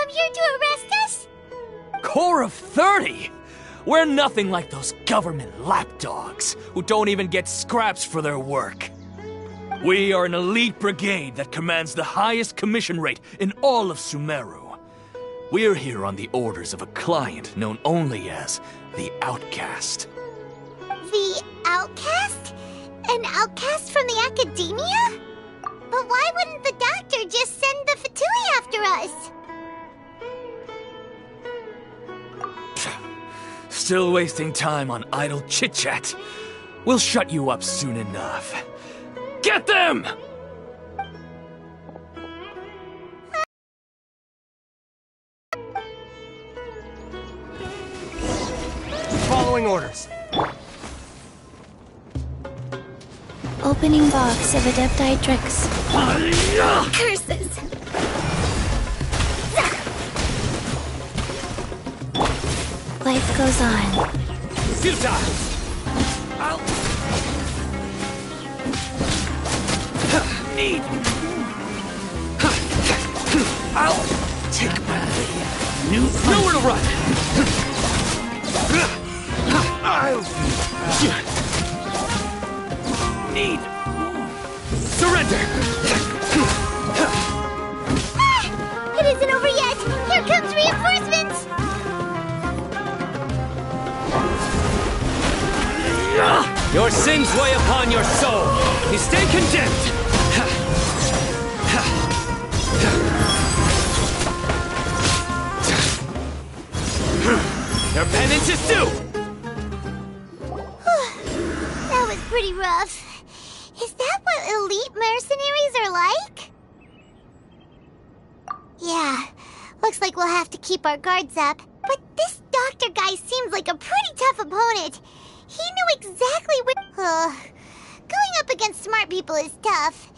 come here to arrest us? Core of 30? We're nothing like those government lapdogs who don't even get scraps for their work. We are an elite brigade that commands the highest commission rate in all of Sumeru. We're here on the orders of a client known only as the Outcast. The Outcast? An outcast from the academia? But why wouldn't the doctor just send the Fatui after us? Still wasting time on idle chit-chat. We'll shut you up soon enough. Get them! Following orders. Opening box of Adepti Tricks. Curses! Life goes on. Futile! Need. I'll take my nowhere to run. Need. Surrender. It isn't over yet! Here comes reinforcements! Your sins weigh upon your soul. You stay condemned. Your penance is due. That was pretty rough. Is that what elite mercenaries are like? Yeah, looks like we'll have to keep our guards up. But this doctor guy seems like a pretty tough opponent. He knew exactly where... going up against smart people is tough.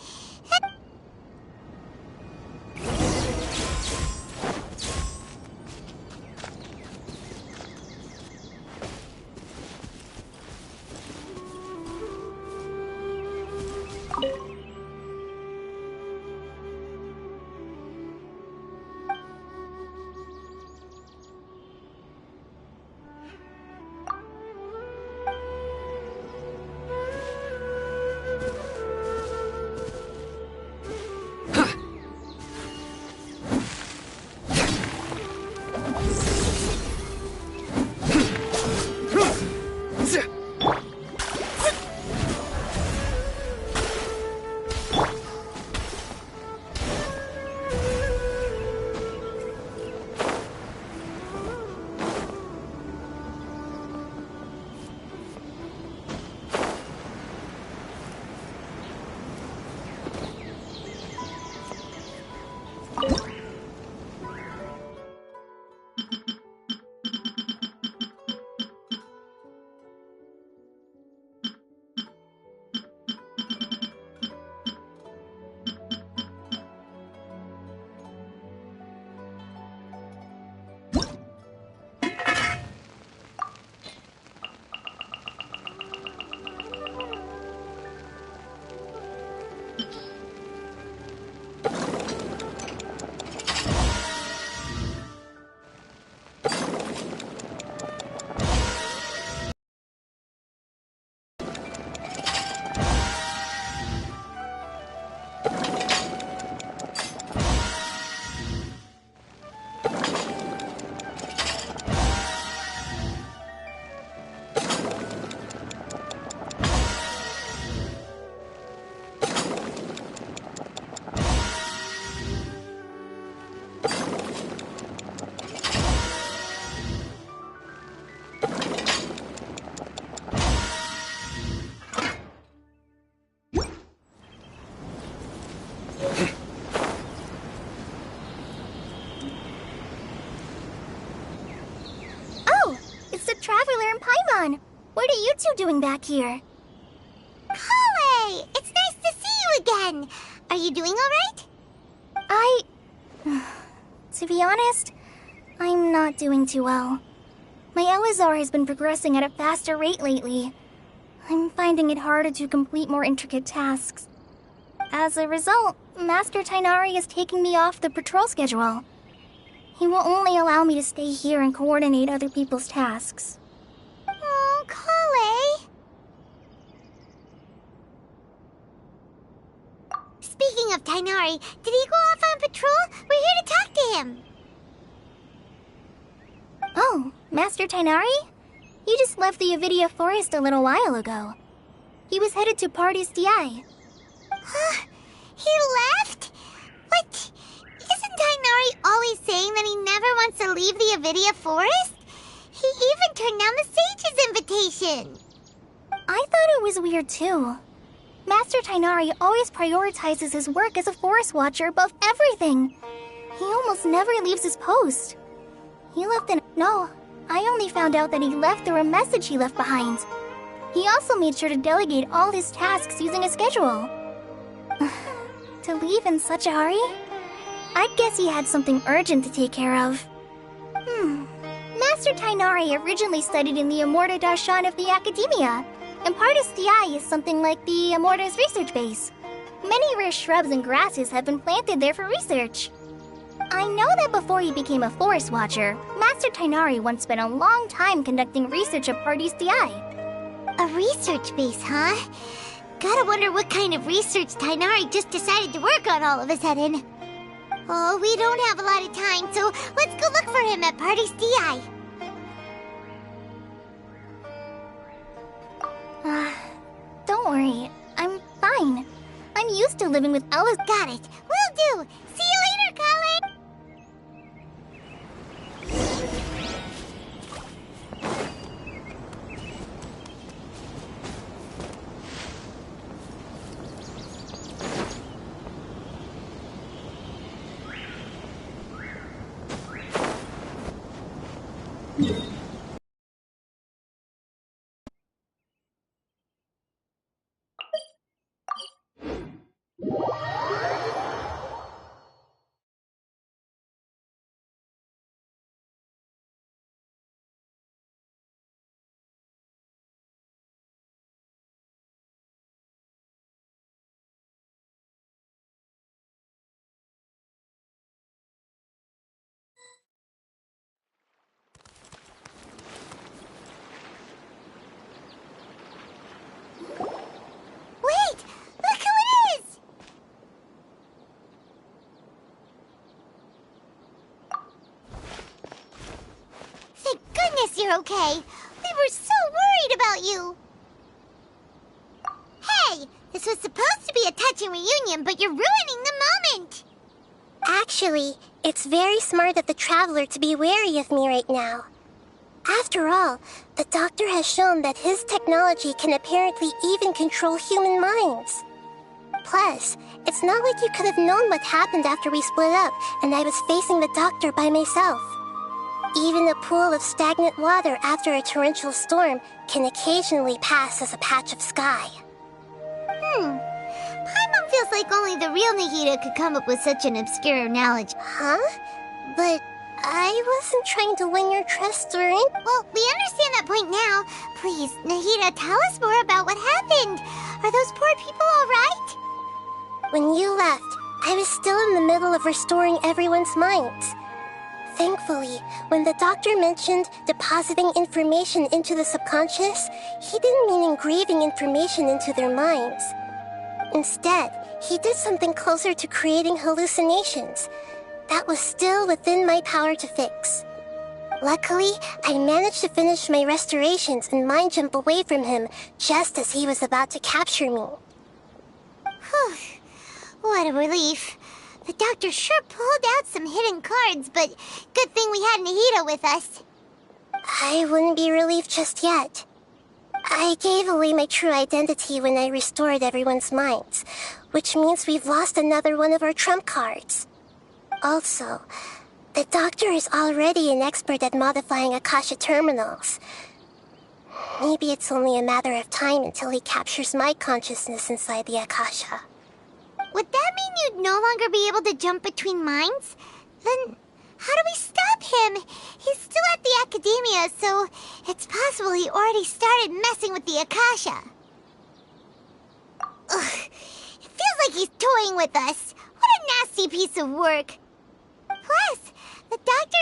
Traveler and Paimon, what are you two doing back here? Kale! It's nice to see you again! Are you doing alright? To be honest, I'm not doing too well. My Elazar has been progressing at a faster rate lately. I'm finding it harder to complete more intricate tasks. As a result, Master Tainari is taking me off the patrol schedule. He will only allow me to stay here and coordinate other people's tasks. Oh, Kale. Speaking of Tainari, did he go off on patrol? We're here to talk to him. Oh, Master Tainari? He just left the Avidia Forest a little while ago. He was headed to Party's DI. Huh? He left? What? Isn't Tainari always saying that he never wants to leave the Avidia Forest? He even turned down the Sage's invitation. I thought it was weird too. Master Tainari always prioritizes his work as a forest watcher above everything. He almost never leaves his post. He left an... No, I only found out that he left through a message he left behind. He also made sure to delegate all his tasks using a schedule. To leave in such a hurry? I guess he had something urgent to take care of. Master Tainari originally studied in the Amorta Darshan of the Academia, and Partis DI is something like the Amorta's research base. Many rare shrubs and grasses have been planted there for research. I know that before he became a forest watcher, Master Tainari once spent a long time conducting research at Partis DI. A research base, huh? Gotta wonder what kind of research Tainari just decided to work on all of a sudden. Oh, we don't have a lot of time, so let's go look for him at Party's DI. Don't worry. I'm fine. I'm used to living with Ella's. Got it. Will do. See you later, Colin. Wait! Look who it is! Thank goodness you're okay. We were so worried about you. Hey, this was supposed to be a touching reunion, but you're ruining the moment. Actually, it's very smart of the Traveler to be wary of me right now. After all, the Doctor has shown that his technology can apparently even control human minds. Plus, it's not like you could have known what happened after we split up and I was facing the Doctor by myself. Even a pool of stagnant water after a torrential storm can occasionally pass as a patch of sky. Paimon feels like only the real Nahida could come up with such an obscure knowledge. Huh? But I wasn't trying to win your trust or anything. Well, we understand that point now. Please, Nahida, tell us more about what happened. Are those poor people all right? When you left, I was still in the middle of restoring everyone's minds. Thankfully, when the Doctor mentioned depositing information into the subconscious, he didn't mean engraving information into their minds. Instead, he did something closer to creating hallucinations. That was still within my power to fix. Luckily, I managed to finish my restorations and mind jump away from him just as he was about to capture me. Whew. What a relief. The Doctor sure pulled out some hidden cards, but good thing we had Nahida with us. I wouldn't be relieved just yet. I gave away my true identity when I restored everyone's minds, which means we've lost another one of our trump cards. Also, the Doctor is already an expert at modifying Akasha terminals. Maybe it's only a matter of time until he captures my consciousness inside the Akasha. Would that mean you'd no longer be able to jump between minds? Then how do we stop him? He's still at the Academia, so it's possible he already started messing with the Akasha. Ugh, it feels like he's toying with us. What a nasty piece of work. Plus, the Doctor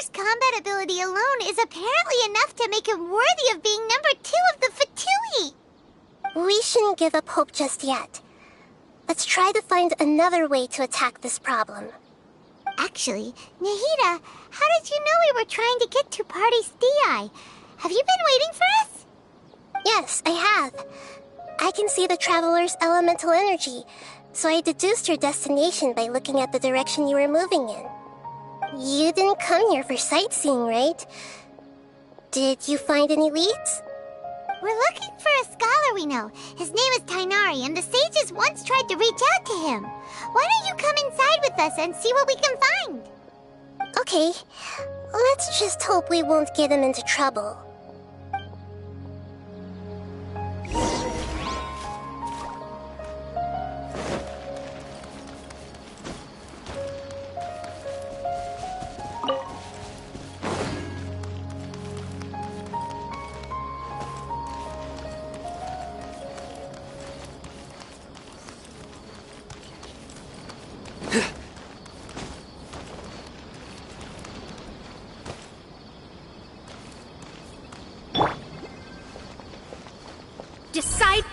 combat ability alone is apparently enough to make him worthy of being number 2 of the Fatui. We shouldn't give up hope just yet. Let's try to find another way to attack this problem. Actually, Nahida, how did you know we were trying to get to Party's Di? Have you been waiting for us? Yes, I have. I can see the Traveler's elemental energy, so I deduced your destination by looking at the direction you were moving in. You didn't come here for sightseeing, right? Did you find any leads? We're looking for a scholar we know. His name is Tainari, and the sages once tried to reach out to him. Why don't you come inside with us and see what we can find? Okay, let's just hope we won't get him into trouble. Decide.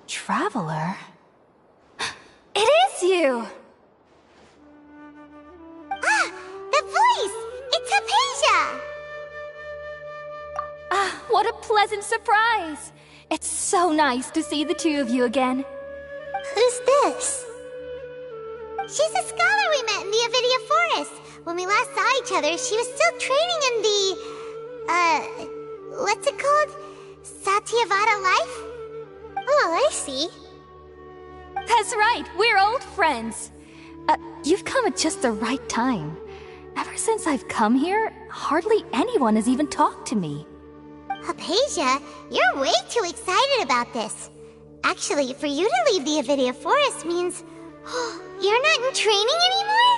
Traveler? It is you! Ah, the voice! It's Hypatia! Ah, what a pleasant surprise! It's so nice to see the two of you again. Who's this? She's a scholar we met in the Avidia Forest. When we last saw each other, she was still training in the... what's it called? Satyavada life? Oh, I see. That's right, we're old friends. You've come at just the right time. Ever since I've come here, hardly anyone has even talked to me. Hypatia, you're way too excited about this. Actually, for you to leave the Avidia Forest means... you're not in training anymore?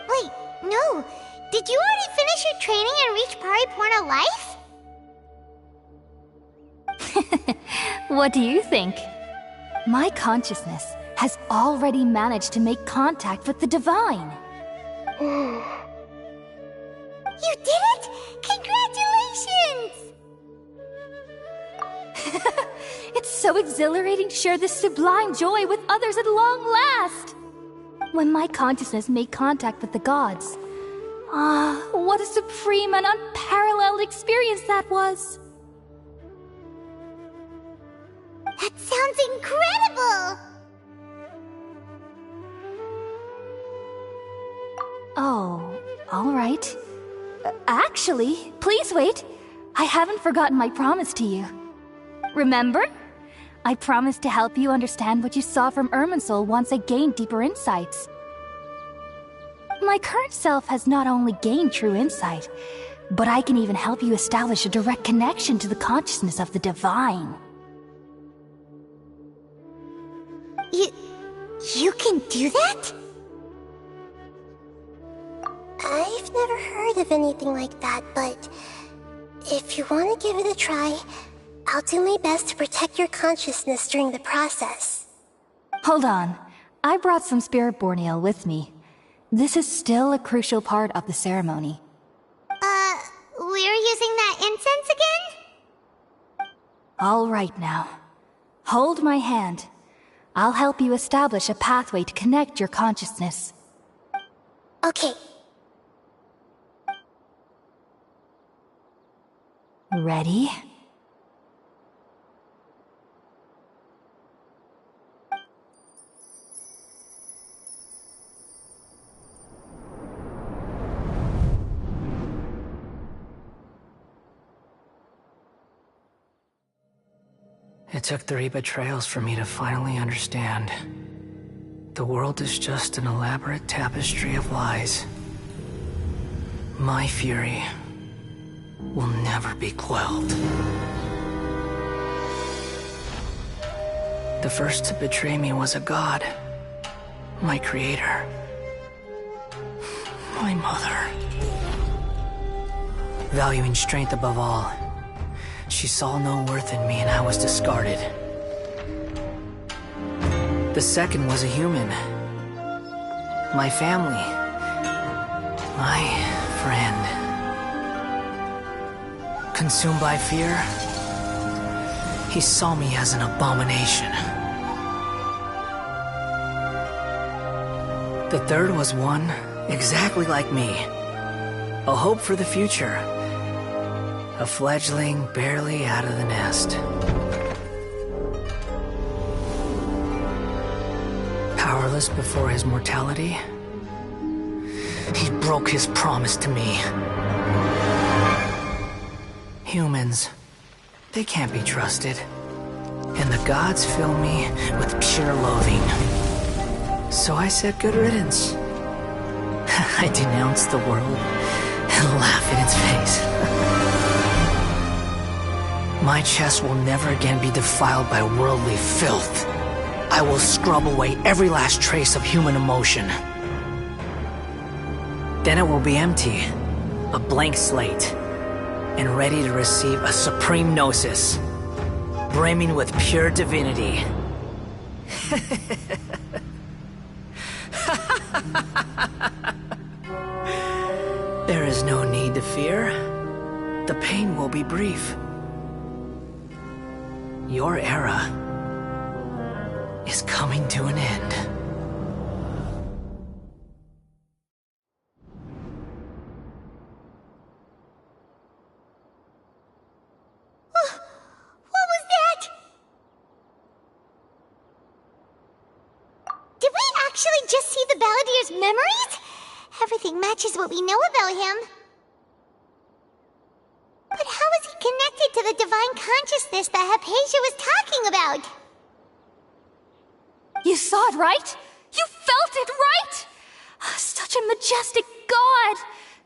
Wait, no. Did you already finish your training and reach Pariporna life? What do you think? My consciousness has already managed to make contact with the divine. You did it! Congratulations! It's so exhilarating to share this sublime joy with others at long last! When my consciousness made contact with the gods, what a supreme and unparalleled experience that was! That sounds incredible! Oh, all right. Actually, please wait. I haven't forgotten my promise to you. Remember? I promised to help you understand what you saw from Irminsul once I gained deeper insights. My current self has not only gained true insight, but I can even help you establish a direct connection to the consciousness of the divine. You can do that? I've never heard of anything like that, but if you want to give it a try, I'll do my best to protect your consciousness during the process. Hold on. I brought some spirit-born ale with me. This is still a crucial part of the ceremony. We're using that incense again? All right now. Hold my hand. I'll help you establish a pathway to connect your consciousness. Okay. Ready? It took 3 betrayals for me to finally understand. The world is just an elaborate tapestry of lies. My fury will never be quelled. The first to betray me was a god. My creator. My mother. Valuing strength above all, she saw no worth in me and I was discarded. The second was a human. My family. My friend. Consumed by fear, he saw me as an abomination. The third was one exactly like me. A hope for the future. A fledgling barely out of the nest. Powerless before his mortality, he broke his promise to me. Humans, they can't be trusted. And the gods fill me with pure loathing. So I said good riddance. I denounced the world and laugh in its face. My chest will never again be defiled by worldly filth. I will scrub away every last trace of human emotion. Then it will be empty, a blank slate, and ready to receive a supreme gnosis, brimming with pure divinity. There is no need to fear. The pain will be brief. Your era is coming to an end. What was that? Did we actually just see the Balladier's memories? Everything matches what we know about him. But how is he connected to the divine consciousness that Hypatia was talking about? You saw it, right? You felt it, right? Such a majestic god!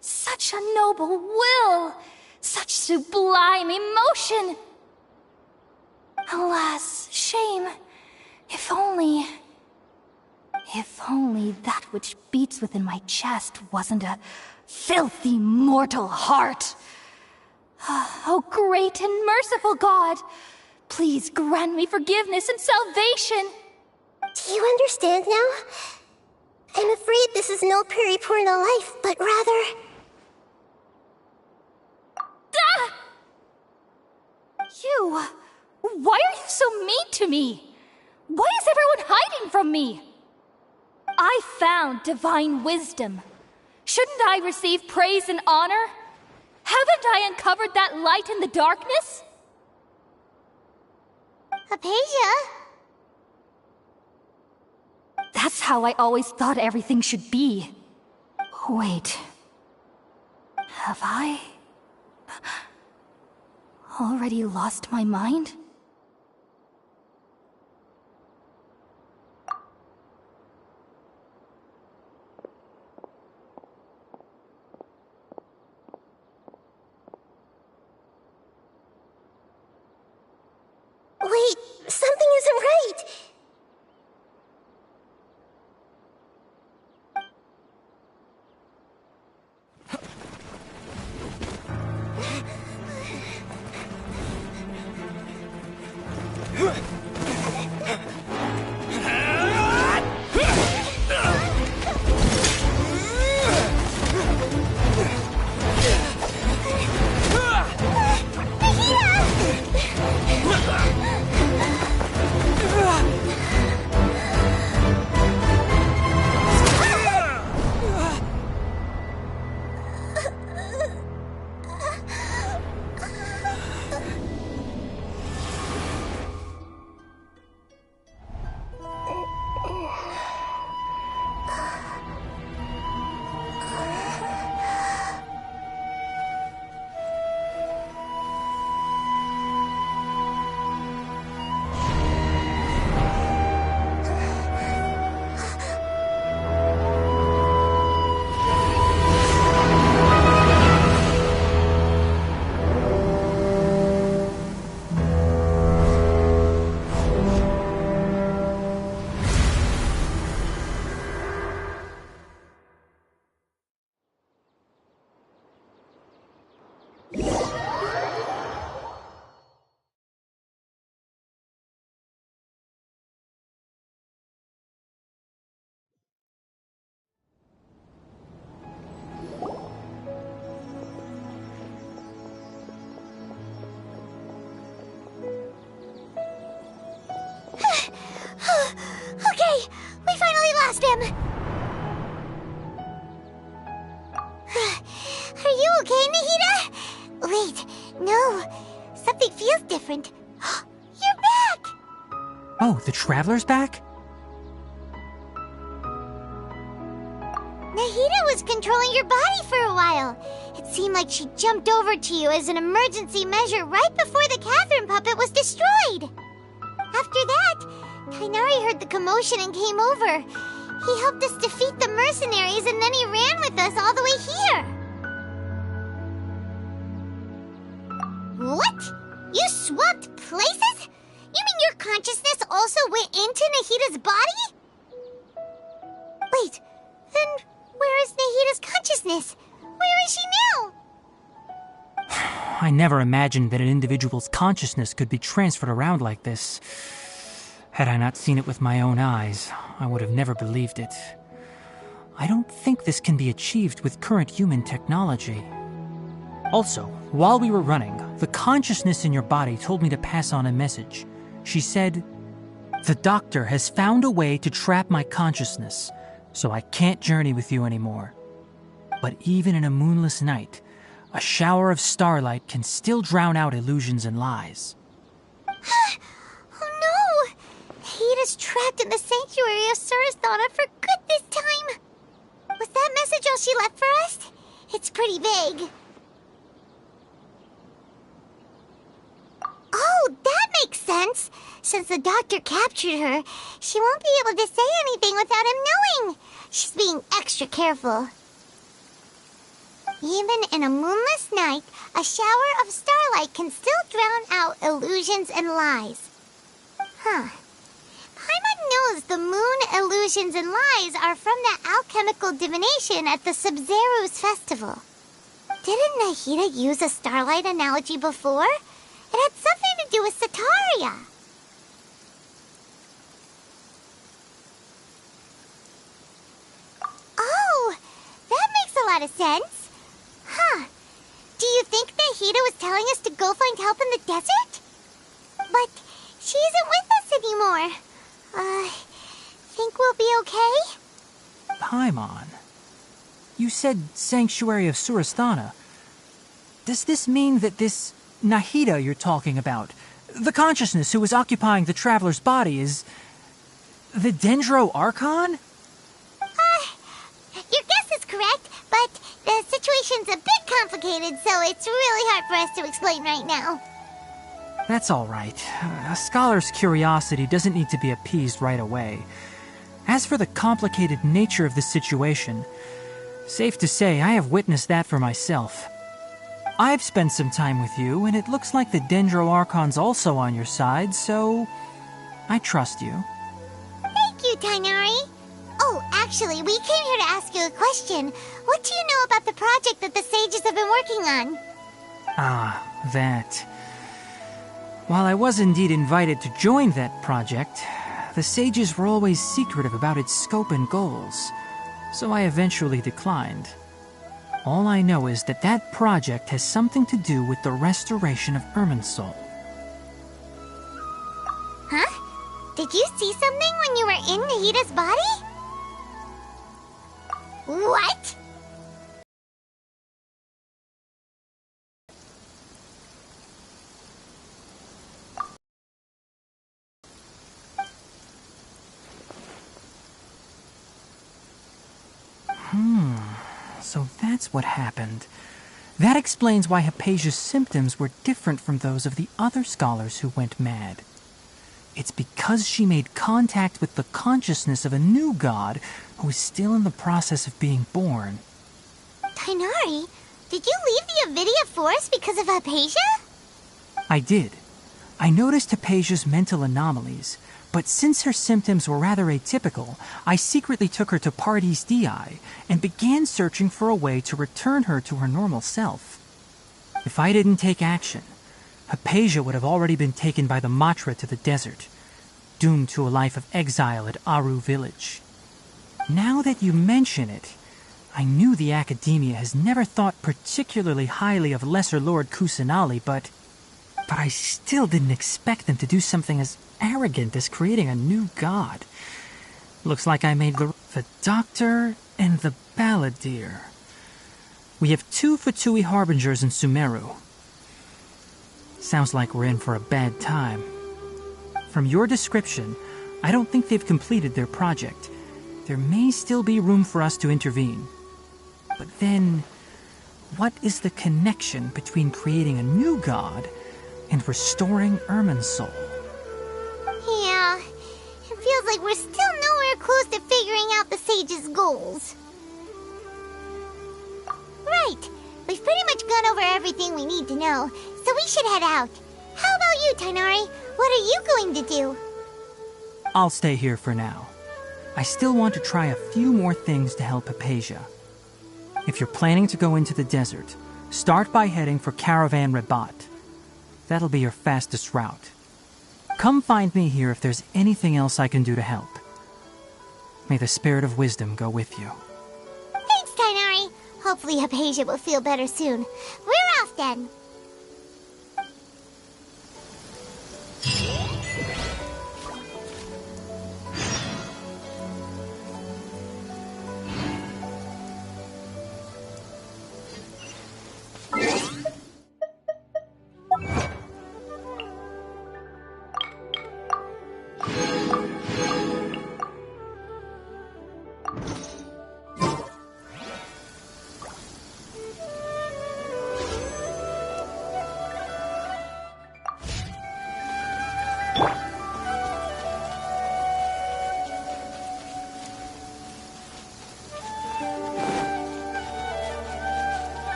Such a noble will! Such sublime emotion! Alas, shame. If only that which beats within my chest wasn't a filthy mortal heart. Oh, great and merciful God! Please grant me forgiveness and salvation! Do you understand now? I'm afraid this is no Puripurna life, but rather... Ah! You! Why are you so mean to me? Why is everyone hiding from me? I found divine wisdom. Shouldn't I receive praise and honor? Haven't I uncovered that light in the darkness? Hypatia? That's how I always thought everything should be. Wait. Have I already lost my mind? Wait, something isn't right! him! Are you okay, Nahida? Wait, no. Something feels different. You're back! Oh, the Traveler's back? Nahida was controlling your body for a while. It seemed like she jumped over to you as an emergency measure right before the Catherine puppet was destroyed. After that, Tainari heard the commotion and came over. He helped us defeat the mercenaries and then he ran with us all the way here. What? You swapped places? You mean your consciousness also went into Nahida's body? Wait, then where is Nahida's consciousness? Where is she now? I never imagined that an individual's consciousness could be transferred around like this. Had I not seen it with my own eyes, I would have never believed it. I don't think this can be achieved with current human technology. Also, while we were running, the consciousness in your body told me to pass on a message. She said, "The doctor has found a way to trap my consciousness, so I can't journey with you anymore. But even in a moonless night, a shower of starlight can still drown out illusions and lies." Oh no! Nahida's trapped in the sanctuary of Surasthana for good this time. Was that message all she left for us? It's pretty vague. Oh, that makes sense. Since the doctor captured her, she won't be able to say anything without him knowing. She's being extra careful. Even in a moonless night, a shower of starlight can still drown out illusions and lies. Huh. Paimon knows the moon illusions and lies are from that alchemical divination at the Sub-Zero's festival. Didn't Nahida use a starlight analogy before? It had something to do with Sataria. Oh, that makes a lot of sense. Huh. Do you think Nahida was telling us to go find help in the desert? But she isn't with us anymore. Think we'll be okay? Paimon, you said Sanctuary of Surasthana. Does this mean that this Nahida you're talking about, the consciousness who is occupying the Traveler's body, is the Dendro Archon? Your guess is correct, but the situation's a bit complicated, so it's really hard for us to explain right now. That's all right. A scholar's curiosity doesn't need to be appeased right away. As for the complicated nature of the situation, safe to say I have witnessed that for myself. I've spent some time with you, and it looks like the Dendro Archon's also on your side, so I trust you. Thank you, Tainari. Oh, actually, we came here to ask you a question. What do you know about the project that the sages have been working on? Ah, that. While I was indeed invited to join that project, the sages were always secretive about its scope and goals, so I eventually declined. All I know is that that project has something to do with the restoration of Irminsul. Huh? Did you see something when you were in Nahida's body? What? So that's what happened. That explains why Hypatia's symptoms were different from those of the other scholars who went mad. It's because she made contact with the consciousness of a new god who is still in the process of being born. Tainari, did you leave the Avidia Forest because of Hypatia? I did. I noticed Hypatia's mental anomalies, but since her symptoms were rather atypical, I secretly took her to Pardis Dii and began searching for a way to return her to her normal self. If I didn't take action, Hypatia would have already been taken by the Matra to the desert, doomed to a life of exile at Aru village. Now that you mention it, I knew the Academia has never thought particularly highly of Lesser Lord Kusanali, but I still didn't expect them to do something as arrogant as creating a new god. Looks like I made the The Doctor and the Balladeer. We have 2 Fatui Harbingers in Sumeru. Sounds like we're in for a bad time. From your description, I don't think they've completed their project. There may still be room for us to intervene. But then, what is the connection between creating a new god and restoring Irminsul? Yeah, it feels like we're still nowhere close to figuring out the Sage's goals. Right, we've pretty much gone over everything we need to know, so we should head out. How about you, Tainari? What are you going to do? I'll stay here for now. I still want to try a few more things to help Hypatia. If you're planning to go into the desert, start by heading for Caravan Rabat. That'll be your fastest route. Come find me here if there's anything else I can do to help. May the spirit of wisdom go with you. Thanks, Tainari. Hopefully Hypatia will feel better soon. We're off then.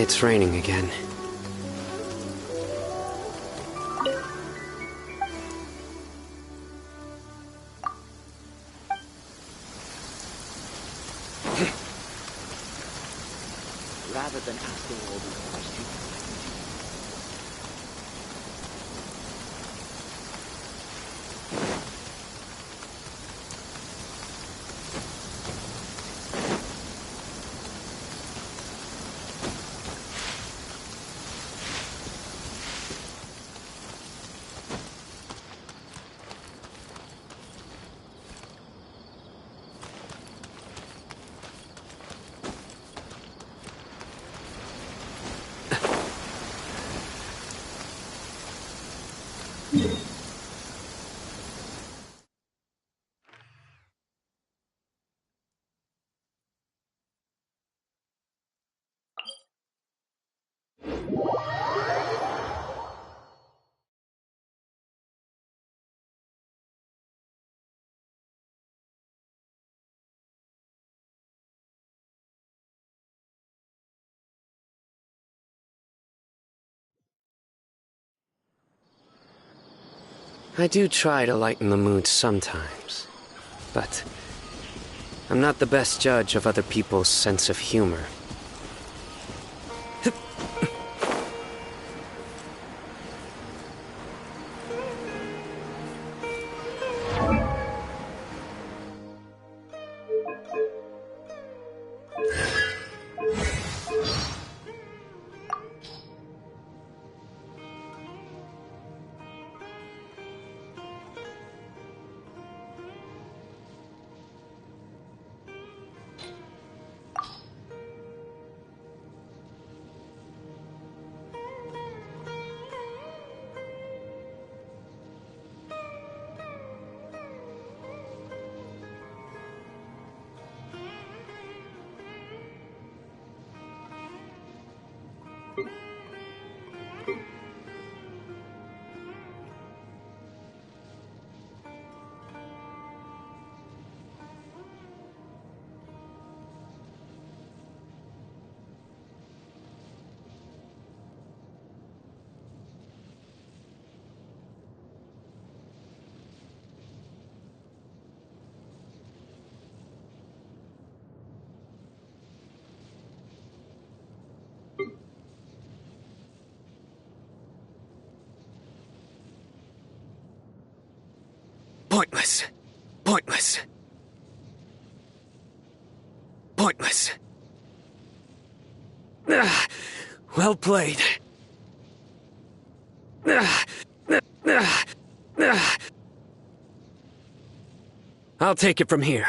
It's raining again. Rather than asking all these questions, I do try to lighten the mood sometimes, but I'm not the best judge of other people's sense of humor. Pointless. Pointless. Pointless. Well played. I'll take it from here.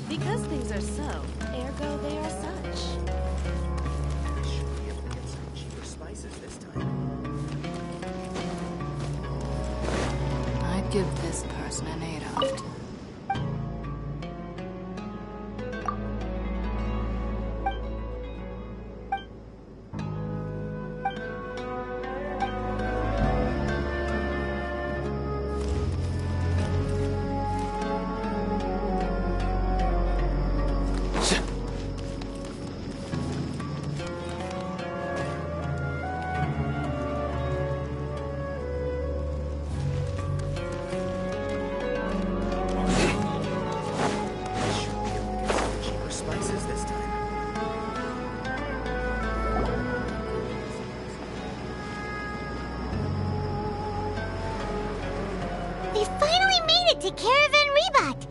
Because things are so, ergo they are such. I should be able to get some cheaper spices this time. I'd give this person an 8 out of 10. We finally made it to Caravan Rebot.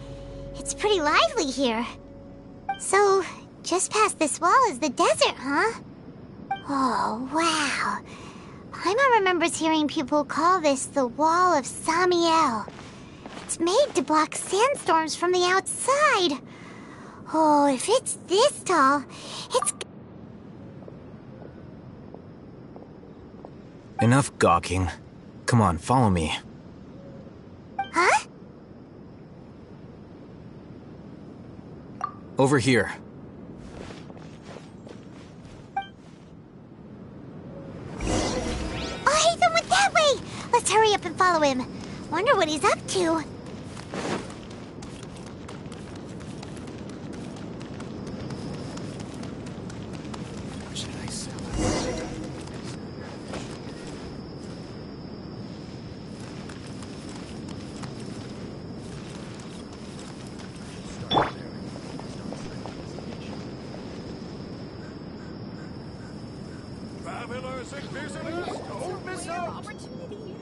It's pretty lively here. So, just past this wall is the desert, huh? Oh, wow. Paimon remembers hearing people call this the Wall of Samiel. It's made to block sandstorms from the outside. Oh, if it's this tall, it's... Enough gawking. Come on, follow me. Huh? Over here. Oh, Haytham went that way! Let's hurry up and follow him. Wonder what he's up to. Don't miss out! Opportunity!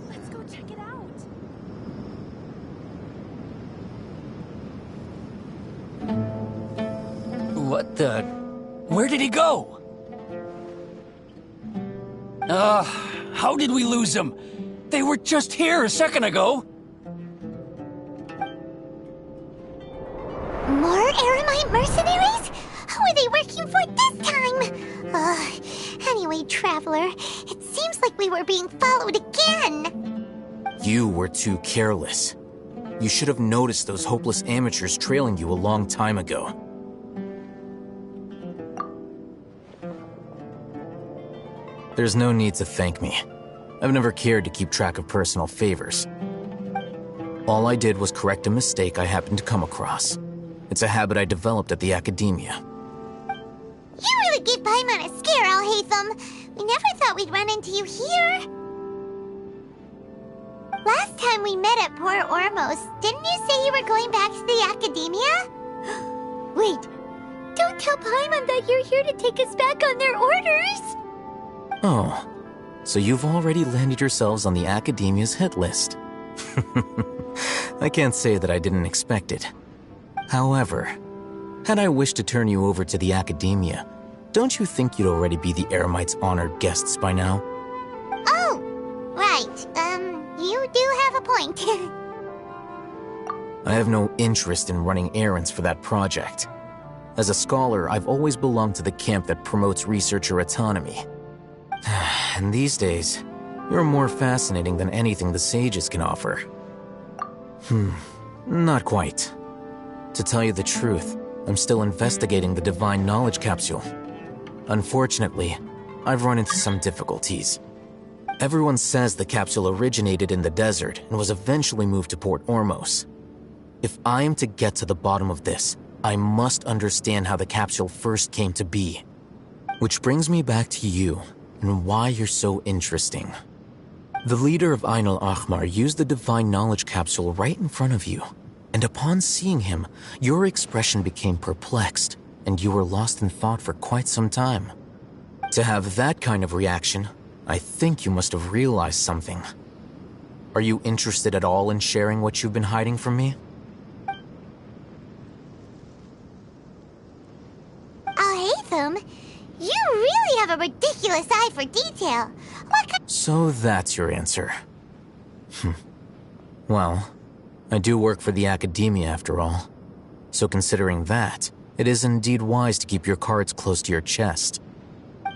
Let's go check it out! What the... Where did he go? How did we lose them? They were just here a second ago. More Eremite mercenaries? Who are they working for this time? Anyway, Traveler, it seems like we were being followed again. You were too careless. You should have noticed those hopeless amateurs trailing you a long time ago. There's no need to thank me. I've never cared to keep track of personal favors. All I did was correct a mistake I happened to come across. It's a habit I developed at the academia. You really gave Paimon a scare, Alhaitham. We never thought we'd run into you here. Last time we met at Port Ormos, didn't you say you were going back to the academia? Wait, don't tell Paimon that you're here to take us back on their orders. Oh, so you've already landed yourselves on the academia's hit list. I can't say that I didn't expect it. However, had I wished to turn you over to the academia, don't you think you'd already be the Eremites' honored guests by now? Oh, right. You do have a point. I have no interest in running errands for that project. As a scholar, I've always belonged to the camp that promotes researcher autonomy. And these days, You're more fascinating than anything the sages can offer. Not quite. To tell you the truth, I'm still investigating the Divine Knowledge Capsule. Unfortunately, I've run into some difficulties. Everyone says the capsule originated in the desert and was eventually moved to Port Ormos. If I am to get to the bottom of this, I must understand how the capsule first came to be. Which brings me back to you and why you're so interesting. The leader of Ain al-Ahmar used the Divine Knowledge Capsule right in front of you, and upon seeing him, your expression became perplexed, and you were lost in thought for quite some time. To have that kind of reaction, I think you must have realized something. Are you interested at all in sharing what you've been hiding from me? Alhaitham, you really have a ridiculous eye for detail. So that's your answer. Well, I do work for the academia after all. So considering that, it is indeed wise to keep your cards close to your chest.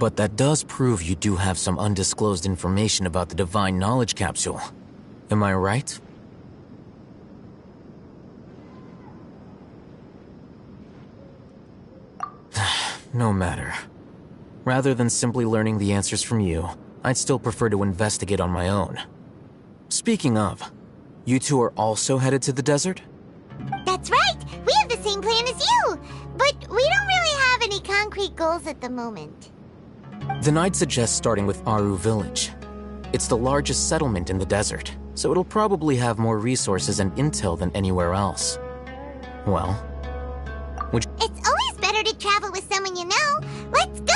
But that does prove you do have some undisclosed information about the Divine Knowledge Capsule. Am I right? No matter. Rather than simply learning the answers from you, I'd still prefer to investigate on my own. Speaking of, you two are also headed to the desert? That's right! We have the same plan as you! But we don't really have any concrete goals at the moment. Then I'd suggest starting with Aru Village. It's the largest settlement in the desert, so it'll probably have more resources and intel than anywhere else. Well, It's always better to travel with someone you know. Let's go!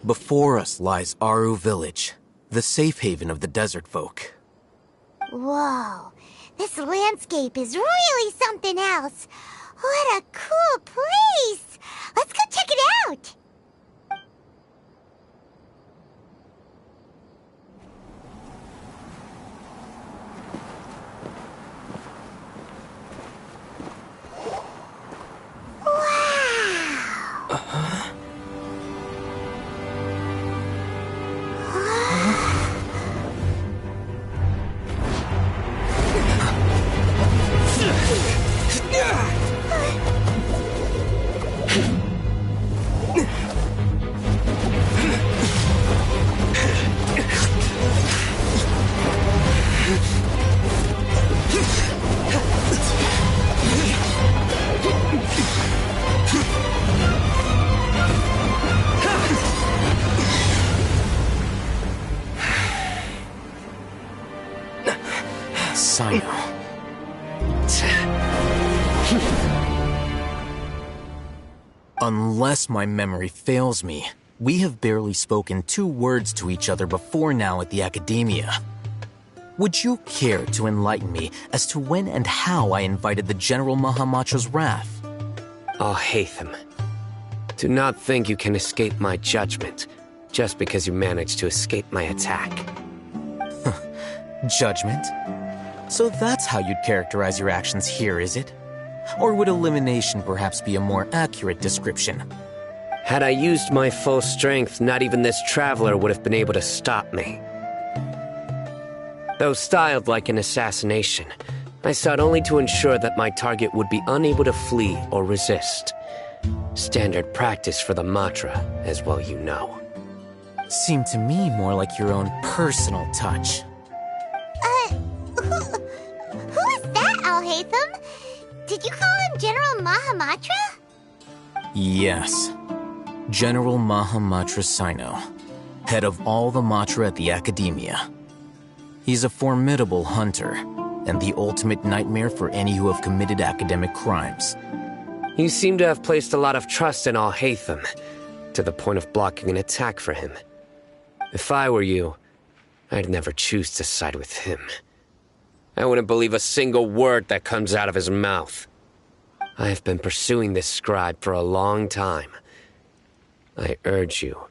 before us lies Aru Village, the safe haven of the desert folk. Whoa, this landscape is really something else. What a cool place! Let's go check it out! Unless my memory fails me, we have barely spoken 2 words to each other before now at the Academia. Would you care to enlighten me as to when and how I invited the General Mahamatra's wrath? Oh, Hatham. Do not think you can escape my judgment, just because you managed to escape my attack. Judgment? So that's how you'd characterize your actions here, is it? Or would elimination perhaps be a more accurate description? Had I used my full strength, not even this traveler would have been able to stop me. Though styled like an assassination, I sought only to ensure that my target would be unable to flee or resist. Standard practice for the Matra, as well you know. Seemed to me more like your own personal touch. Who is that, Alhaitham? Did you call him General Mahamatra? Yes. General Mahamatra Sino, head of all the Matra at the Academia. He's a formidable hunter, and the ultimate nightmare for any who have committed academic crimes. You seem to have placed a lot of trust in Al-Haytham, to the point of blocking an attack for him. If I were you, I'd never choose to side with him. I wouldn't believe a single word that comes out of his mouth. I have been pursuing this scribe for a long time. I urge you,